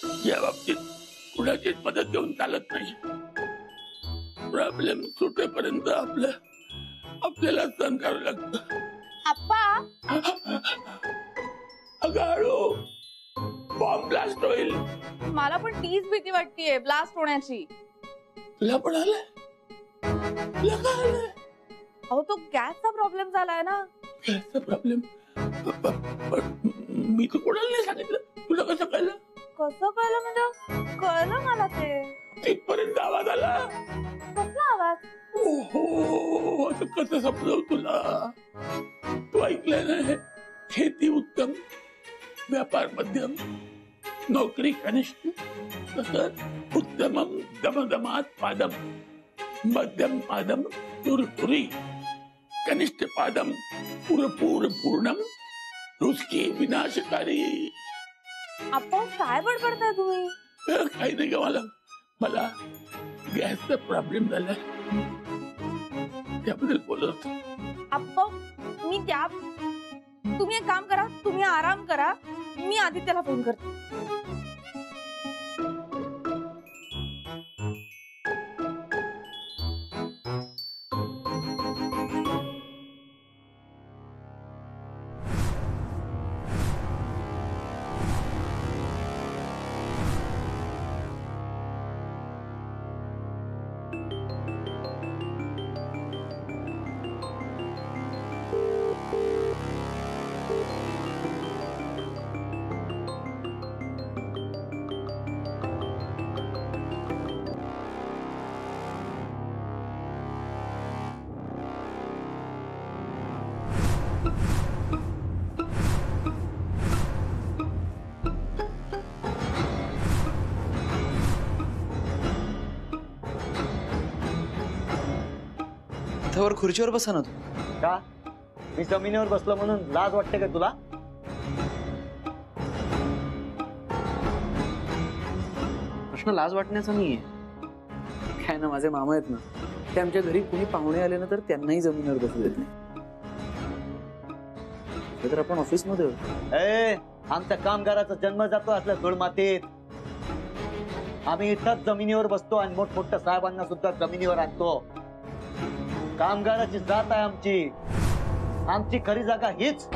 या बाबतीत कुणाचीच मदत घेऊन चालत नाही. प्रॉब्लेम सुटेपर्यंत आपल्याला सहन करावं लागतं. आप्पा अगाळो बॉम्ब ब्लास्ट होईल. मला पण तीच भीती वाटतेय ब्लास्ट होण्याची. तुला पण आलंय? तुला काय आलंय? अहो तो गॅसचा प्रॉब्लेम झालाय ना. गॅसचा प्रॉब्लेम? मी तर कोणाला नाही सांगितलं. तुला कसं कळलं? कसं कळलं म्हणजे कळलं मला ते. तिथपर्यंत आवाज आला. कसला आवाज? ओहो असं कसं समजव तुला. तू ऐकलंय ना, खेती उत्तम, व्यापार मध्यम, नौकरी कनिष्ठ, तसंच उत्तमम दमदमात पादम, मध्यम पादम तुरतुरी, कनिष्ठ पादम पुरपूर पूर्णम, रुचकी विनाशकारी. आपण काय बडबडताय तुम्ही? काही नाही ग, मला गॅसचा प्रॉब्लेम झालाय त्याबद्दल बोलत. आपण मी त्या तुम्ही एक काम करा, तुम्ही आराम करा, मी आदित्यला फोन करते. वर खुर्चीवर बसा ना तू. का? मी जमिनीवर बसलो म्हणून लाज वाटते का तुला? प्रश्न लाज वाटण्याचा नाहीये. काय ना, माझे मामा आहेत ना, ते आमच्या घरी कुणी पाहुणे आले ना तर त्यांनाही जमिनीवर बसू देत नाही. तर आपण ऑफिस मध्ये आमच्या कामगाराचा जन्म जातो असल्या धूळ मातीत. आम्ही इथंच जमिनीवर बसतो आणि मोठमोठ्या साहेबांना सुद्धा जमिनीवर आणतो. कामगाराची जात आहे आमची. आमची खरी जागा हीच.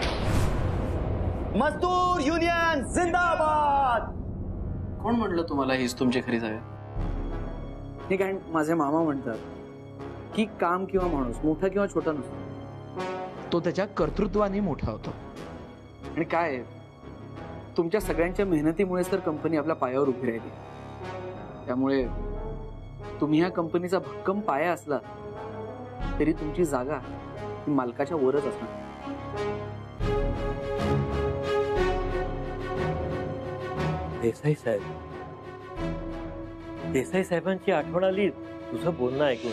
मजदूर युनियन जिंदाबाद. कोण म्हटलं तुम्हाला हीच तुमची खरी जागा? हे कारण माझे मामा म्हणतात की काम किंवा माणूस मोठा किंवा छोटा नसतो, तो त्याच्या कर्तृत्वाने मोठा होतो. आणि काय तुमच्या सगळ्यांच्या मेहनतीमुळेच तर कंपनी आपल्या पायावर उभी राहिली. त्यामुळे तुम्ही ह्या कंपनीचा भक्कम पाया असला तरी तुमची जागा ही मालकाच्या वरच असणार. देसाई साहेब, देसाई साहेबांची आठवण आली तुझं बोलणं ऐकून.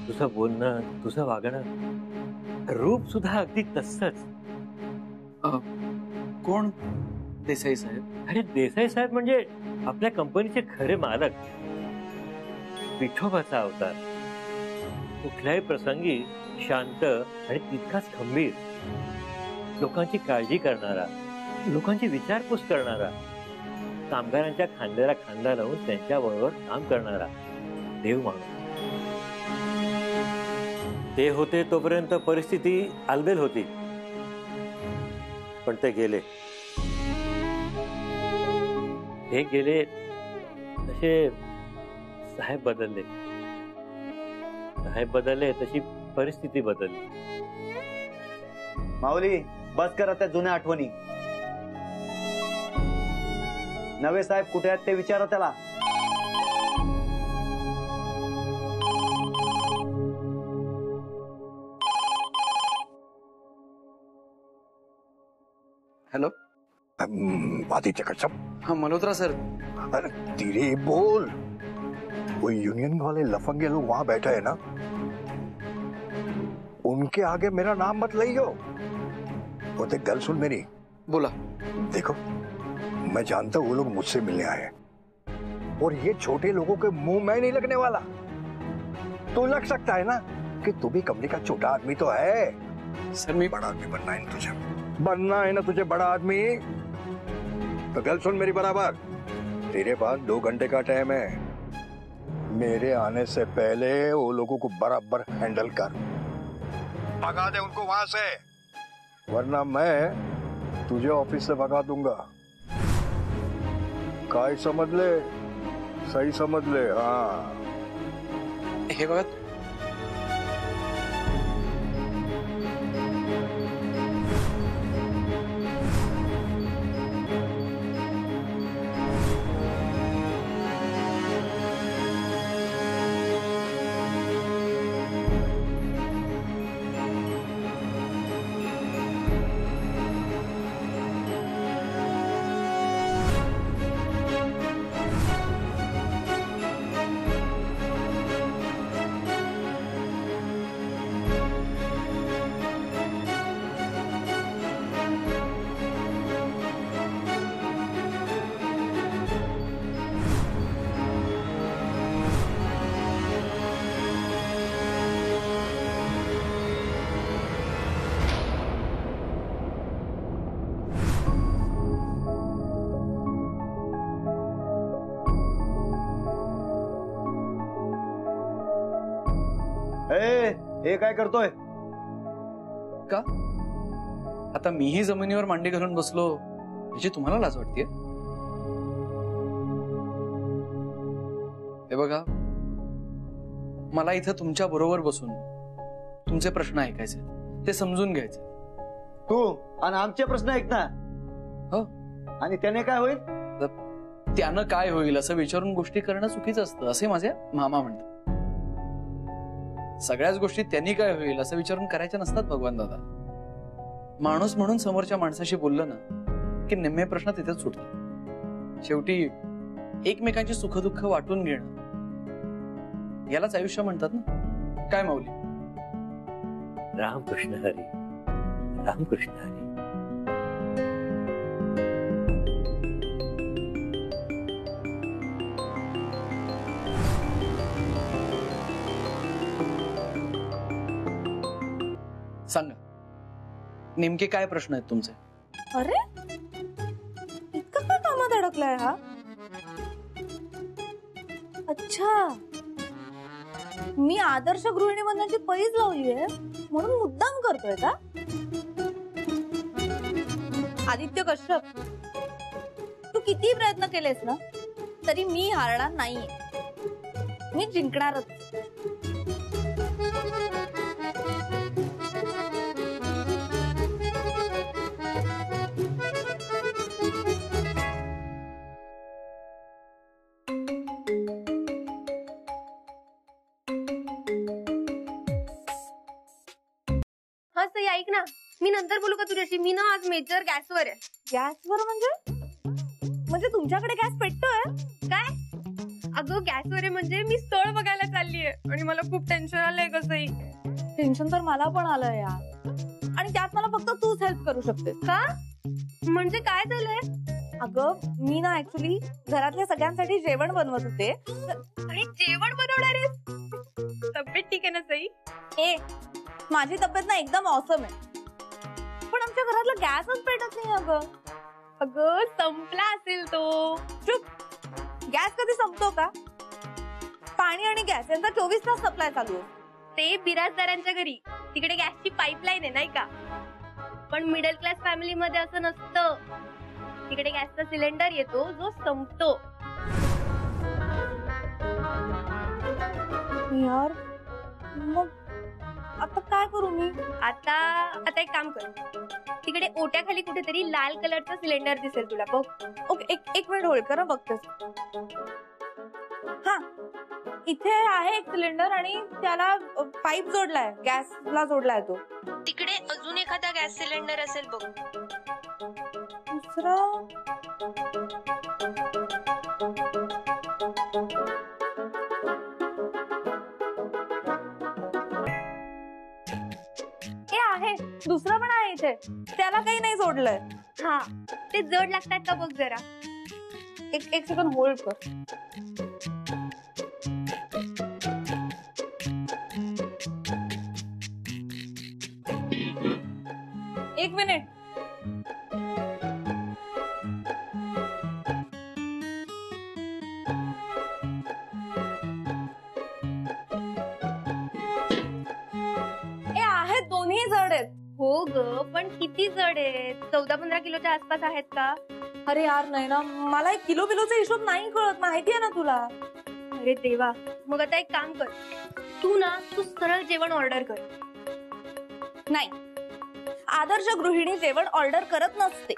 तुझं बोलणं, तुझं वागणं, रूप सुद्धा अगदी तसंच. कोण देसाई साहेब? अरे देसाई साहेब म्हणजे आपल्या कंपनीचे खरे मालक, विठोबाचा अवतार. कुठल्याही प्रसंगी शांत आणि तितकाच खंबीर, लोकांची काळजी करणारा, लोकांची विचारपूस करणारा, कामगारांच्या खांद्याला खांदा लावून त्यांच्या बरोबर काम करणारा देव माणूस. ते होते तोपर्यंत परिस्थिती आलबेल होती, पण ते गेले. हे गेले तसे साहेब बदलले. साहेब बदलले तशी परिस्थिती बदलली. माऊली, बस करा त्या जुन्या आठवणी. नवे साहेब कुठे आहेत ते विचारा त्याला. हॅलो, आदित्य कश्यप. हाँ मल्होत्रा सर. अरे धीरे बोल. वो यूनियन वाले लफंगे लोग वहां बैठे हैं ना, उनके आगे मेरा नाम मत लियो. वो देख, गल सुन मेरी. बोला. देखो, मैं जानता हूँ वो लोग मुझसे मिलने आए हैं, और ये छोटे लोगों के मुंह में नहीं लगने वाला. तो लग सकता है ना कि तू भी कंपनी का छोटा आदमी तो है. सर, मैं बड़ा आदमी बनना है ना तुझे. बनना है ना तुझे बड़ा आदमी. तो गल सुन मेरी बराबर, तेरे पास 2 घंटे का टाइम है। मेरे आने से पहले वो लोगों को बराबर हैंडल कर, भगा दे उनको वहां से, वरना मैं तुझे ऑफिस से भगा दूंगा। काय समझ ले, सही समझ ले। हाँ हे बघा, हे काय करतोय? का आता मीही जमिनीवर मांडी घालून बसलो याची तुम्हाला लाज वाटते? हे बघा, मला इथं तुमच्या बरोबर बसून तुमचे प्रश्न ऐकायचे, ते समजून घ्यायचे. तू आणि आमचे प्रश्न ऐक ना. हो, आणि त्याने काय होईल? त्यानं काय होईल असं विचारून गोष्टी करणं चुकीचं असतं, असे माझे मामा म्हणतात. सगळ्याच गोष्टी त्यांनी काय होईल असं विचारून करायच्या नसतात भगवान दादा. माणूस म्हणून समोरच्या माणसाशी बोललं ना की निम्मे प्रश्न तिथेच सुटतात. शेवटी एकमेकांची सुखदुःख वाटून घेणं यालाच आयुष्य म्हणतात ना. काय माऊली? रामकृष्ण हरी, रामकृष्ण हरी. सांगा, नेमके काय प्रश्न आहेत तुमचे? अरे इतकं काय कामात अडकलाय हा? अच्छा, मी आदर्श गृहिणी बनण्याची पैज लावलीये म्हणून मुद्दाम करतोय का? आदित्य कश्यप, तू किती प्रयत्न केलेस ना तरी मी हारणार नाहीये. मी जिंकणारच. हा सई, ऐक ना, मी नंतर बोलू का तुझ्याशी? मी ना आज मेजर गॅसवर आहे. गॅसवर म्हणजे तुमच्याकडे गॅस पेटतोय काय? अगं गॅसवर आहे म्हणजे मी स्थळ बघायला चाललीये आणि मला खूप टेन्शन आलंय ग सई. टेन्शन तर मला पण आलंय यार, आणि त्यात मला फक्त तूच हेल्प करू शकते. का? म्हणजे काय झालंय? अगं मी ना ऍक्च्युली घरातल्या सगळ्यांसाठी जेवण बनवत होते. आणि जेवण बनवणार आहेस? तब्येत ठीक आहे ना सई? ए, माझी तब्येत ना एकदम ऑसम आहे, पण आमच्या घरातला गॅसच पेटत नाही. अगं संपला असेल तो. चुप. गॅस कधी संपतो का? पाणी आणि गॅस यांचा 24 तास सप्लाय चालू आहे. ते बिराजदारांच्या घरी, तिकडे गॅसची पाईपलाईन आहे नाही का? पण मिडल क्लास फॅमिली मध्ये असं नसतं. तिकडे गॅसचा सिलेंडर येतो जो संपतो. यार मग आता काय करू मी? आता एक काम कर, तिकडे ओट्याखाली कुठेतरी लाल कलरचा सिलेंडर दिसेल तुला, बघ. ओके, एक मिनिट होल्ड कर, बघतेस. हा, इथे आहे एक सिलेंडर आणि त्याला पाईप जोडलाय, गॅसला जोडलाय तो. तिकडे अजून एखादा गॅस सिलेंडर असेल बघ. दुसरा आहे, दुसरा पण आहे इथे, त्याला काही नाही जोडलंय. हा, ते जड लागतात का बघ जरा. एक सेकंड होल्ड कर. एक मिनिट. ग, पण किती जड आहेत? 14-15 किलोच्या आसपास आहेत का? अरे यार नाही ना, मला 1 किलो बिलोचा हिशोब नाही कळत, माहितीये ना तुला. अरे देवा, मग आता एक काम कर, तू सरळ जेवण ऑर्डर कर. नाही, आदर्श गृहिणी जेवण ऑर्डर करत नसते.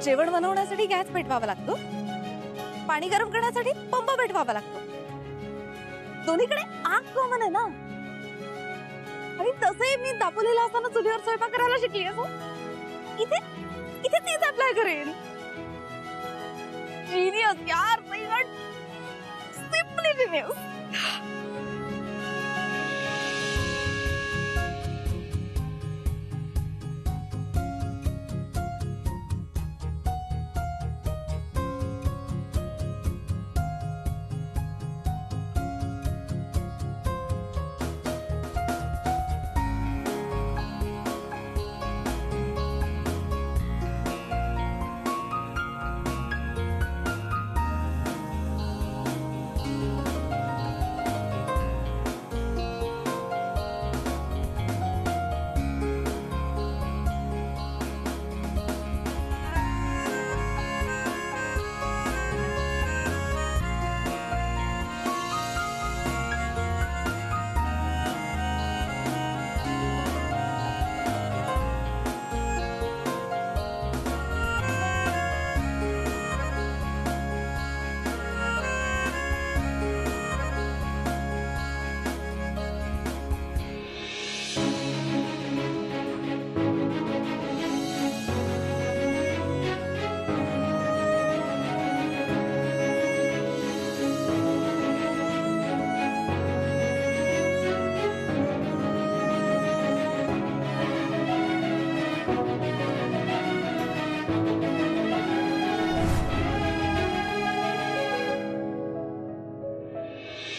जेवण बनवण्यासाठी गॅस पेटवावा लागतो, पाणी गरम करण्यासाठी पंप पेटवावा लागतो. दोन्हीकडे आग कॉमन आहे ना. आणि तसंही मी दापोलीला असताना चुलीवर स्वयंपाक करायला शिकली असो. इथे इथे तीच अप्लाय करेन. जीनियस यार, सिम्पली जीनियस.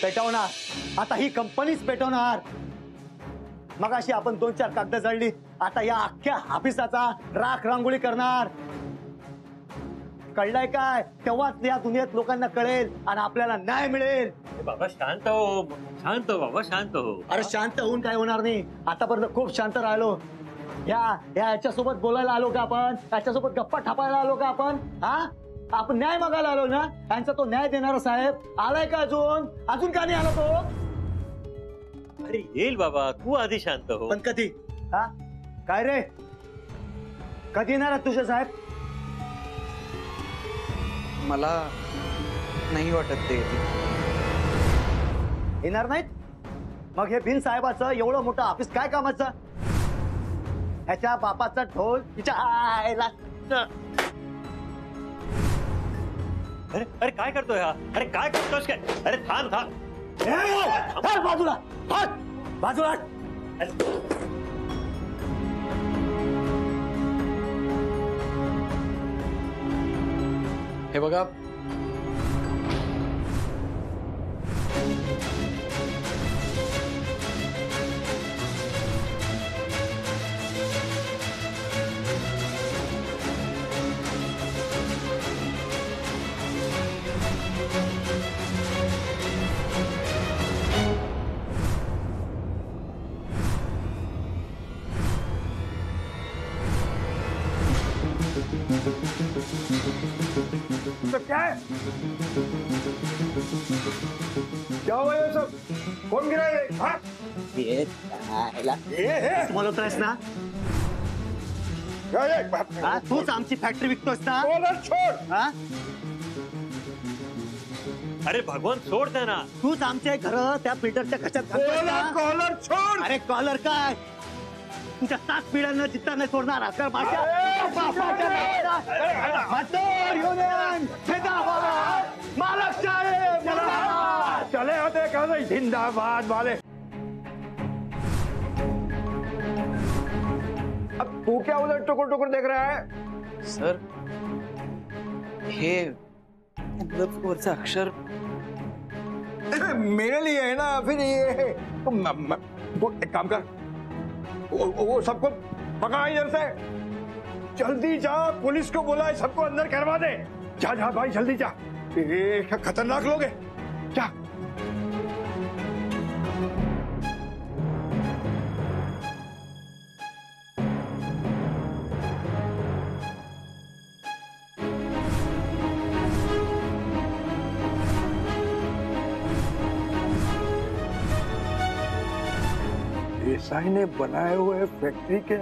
पेटवणार, आता ही कंपनीच पेटवणार. मगाशी आपण 2-4 कागद जळली, आता या अख्ख्या ऑफिसाचा राख रांगोळी करणार. कळलंय काय? तेव्हाच या दुनियेत लोकांना कळेल आणि आपल्याला न्याय मिळेल. बाबा शांत हो, शांत हो बाबा, शांत हो. अरे शांत होऊन काय होणार नाही. आतापर्यंत खूप शांत राहिलो. याच्यासोबत बोलायला आलो का आपण? याच्यासोबत गप्पा ठापायला आलो का आपण? हा, आपण न्याय मागायला आलो ना. यांचा तो न्याय देणारा साहेब आलाय का? अजून का नाही आला तो? अरे येईल बाबा, तू आधी शांत हो. पण कधी? हा काय रे, कधी येणार तुझे साहेब? मला नाही वाटत ते येणार नाहीत. मग हे बिन साहेबाचं एवढं मोठं ऑफिस काय कामाचं? ह्याच्या बापाचा ढोल तिच्या आईला. अरे अरे काय करतोय हा? अरे काय करतोस काय? अरे थांब थांब. बाजूला बाजूला. हे बघा, क्या हुआ ये सब? कौन गिरा ये? हाँ? बोलतोयस ना? हा, तूच आमची फॅक्टरी विकतोस ना? छोड़. हा? अरे भगवान सोड त्यांना. तूच आमचे घर त्या फिल्टरच्या खच्यात घालतोय का? कॉलर छोड़. अरे कॉलर काय तुमच्या 7 पिढ्यांना जिद्द नाही सोडणार. अगर माझ्या बापाच्या नावाला मजदूर युनियन जिंदाबाद, मालक साहेब जिंदाबाद. चले होते कहा जिंदाबाद वाले. अब तू क्या उधर टुकुर टुकुर देख रहा है? सर हे वरचं अक्षर मेरे लिए है ना. फिर ये वो एक काम कर, वो सबको पकड़ा इधर से. जल्दी जा, पुलिस को बुला, सबको अंदर करवा दे. जा जा भाई जल्दी जा. ये खतरनाक लोग हैं. जा. देसाई ने बनाए हुए फैक्ट्री के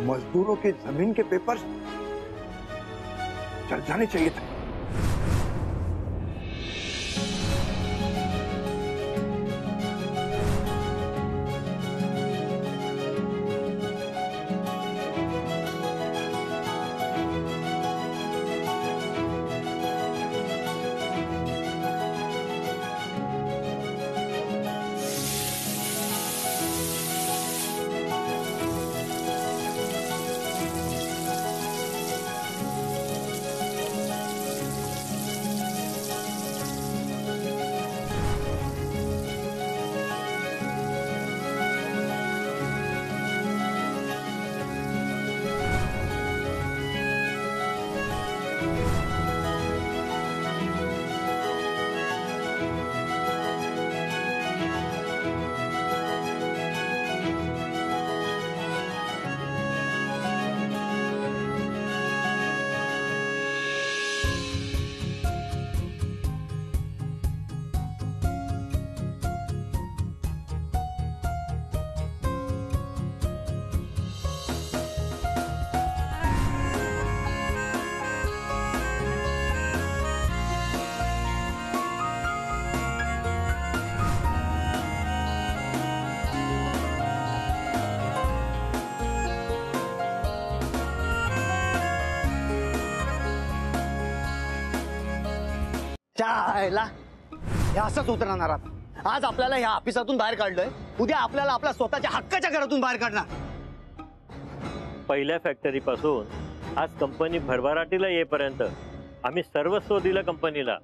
मजदूरों की जमीन के पेपर्स चल जाने चाहिए थे. चायला हे असंच उतरणार आता. आज आपल्याला ह्या ऑफिसातून बाहेर काढलंय, उद्या आपल्याला आपल्या स्वतःच्या हक्काच्या घरातून बाहेर काढणार. पहिल्या फॅक्टरी पासून आज कंपनी भरभराटीला येईपर्यंत आम्ही सर्वस्व दिलं कंपनीला.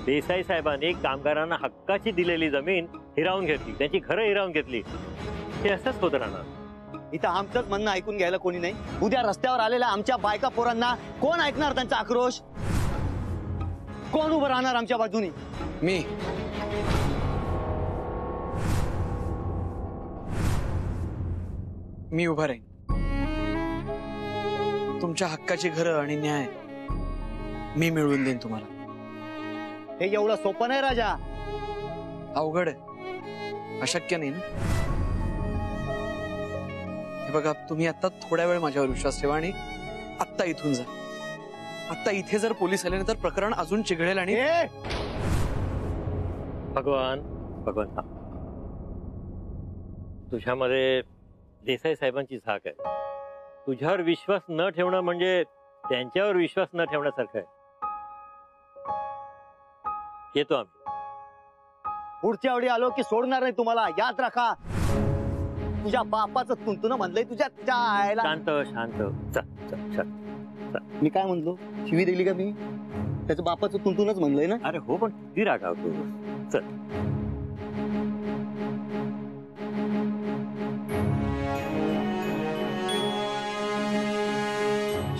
देसाई साहेबांनी कामगारांना हक्काची दिलेली जमीन हिरावून घेतली, त्यांची घरं हिरावून घेतली. हे असंच होत राहणार. इथं आमचंच म्हणणं ऐकून घ्यायला कोणी नाही. उद्या रस्त्यावर आलेल्या आमच्या बायका पोरांना कोण ऐकणार त्यांचा आक्रोश? कोण उभं राहणार आमच्या बाजूनी? मी उभा राहीन. तुमच्या हक्काची घरं आणि न्याय मी मिळवून देईन तुम्हाला. हे एवढं सोपं नाही राजा. अवघड आहे, अशक्य नाही ना. हे बघा, तुम्ही आता थोड्या वेळ माझ्यावर विश्वास ठेवा आणि आत्ता इथून जा. आता इथे जर पोलीस आले तर प्रकरण अजून चिघळेल. आणि भगवान भगवान, तुझ्यामध्ये देसाई साहेबांची झाक आहे. तुझ्यावर विश्वास न ठेवणं म्हणजे त्यांच्यावर विश्वास न ठेवण्यासारखं आहे. येतो आम्ही. पुढच्या वेळी आलो की सोडणार नाही तुम्हाला, याद राखा. तुझ्या बापाचं तुंतुन म्हणलंय तुझ्या आईला. शांत शांत. चल चल चल. मी काय म्हणलो? शिवी दिली का मी? त्याच्या बापाचं तुंतुनच म्हणलंय ना. अरे हो, पण किती रागावतो. चल.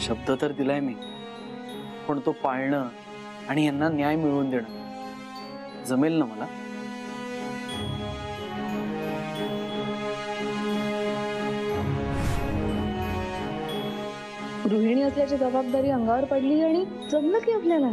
शब्द तर दिलाय मी, पण तो पाळणं आणि यांना न्याय मिळवून देणं जमेल ना मला? गृहिणी असल्याची जबाबदारी अंगावर पडली आणि जमलं की आपल्याला.